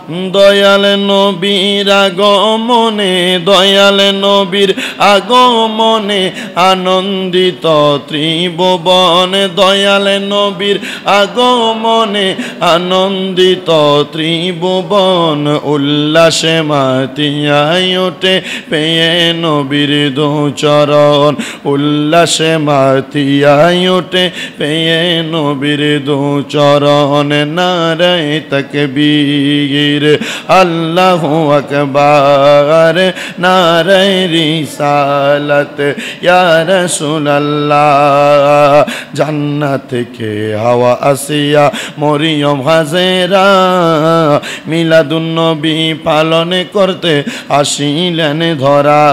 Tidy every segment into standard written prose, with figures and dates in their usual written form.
দয়াল নবীর আগমনে, দয়াল নবীর আগমনে আনন্দিত ত্রিভুবন, দয়াল নবীর আগমনে আনন্দিত ত্রিভুবন। উল্লাসে মাতিয়াই ওঠে পেয়ে নবীর দুচরণ, উল্লাসে মাতিয়াই ওঠে পেয়ে নবীর দুচরণ। নারায়ে তাকবীর, আল্লাহু আকবার, নারায়ে রিসালাত, ইয়া রাসূলুল্লাহ। জান্নাত থেকে হাওয়া আসিয়া মরিয়ম হাজেরা মিলাদুন নবী পালন করতে আসিলেন ধরা।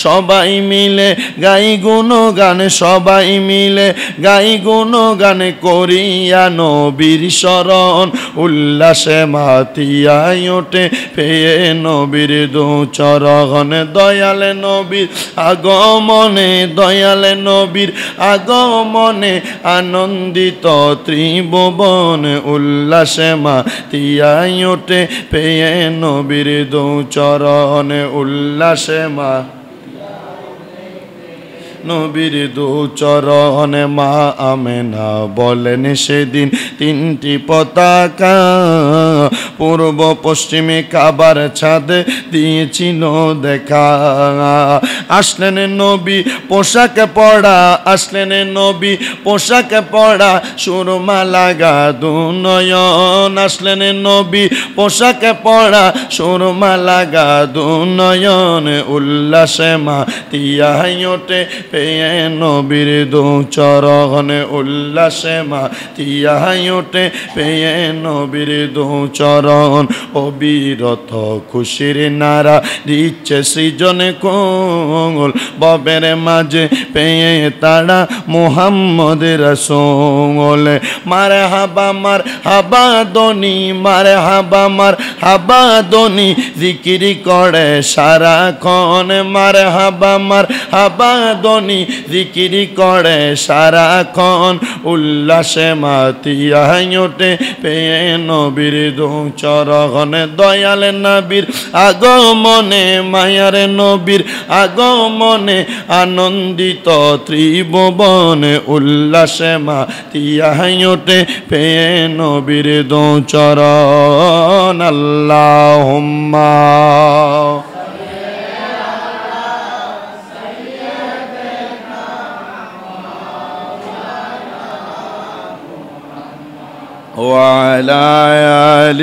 সবাই মিলে গাই গুণগান, সবাই মিলে গাই গুণগান করিয়া নবীর শরণ। উল্লাসে মাতিয়াই ওঠে পেয়ে নবীর দুচরণ। দয়াল নবীর আগমনে, দয়াল নবীর আগমনে আনন্দিত ত্রিভুবন। উল্লাসে মাতিয়াই ওঠে পেয়ে নবীর দুচরণ, উল্লাসে মা নবীর দুচরণে। মা আমেনা বলেন সেদিন তিনটি পতাকা পূর্ব পশ্চিমে কাবার ছাদে দিয়েছিল দেখা। আসলেন নবী পোশাক পরা, আসলেন নবী পোশাক পরা, সুরমা লাগা দুনয়ন। আসলেন নবী পোশাক পরা, সুরমা লাগা দুনয়ন। উল্লাসে মাতিয়াই ওঠে পেয়ে নবীর দুচরণ, উল্লাসে মাতিয়াই ওঠে পেয়ে নবীর দুচরণ। অবিরত খুশির নারা দিচ্ছে সৃজন কোল, ববের মাঝে পেয়ে তারা মুহাম্মদ রাসূল। মারে হাবা মার হাবা দনি, মারে হাবা মার হাবা দনি জিকিরি করে সারাক্ষণ। মারে হাবা মার হাবা দনি জিকিরি করে সারাক্ষণ। উল্লাসে মাতিয়াই ওঠে পেয়ে নবীর দুচরণ। দয়াল নবীর আগমনে, মায়ার নবীর আগমনে আনন্দিত ত্রিভুবন। উল্লাসে মাতিয়াই ওঠে পেয়ে নবীর দুচরণ। আল্লাহুম্মা وعلى آل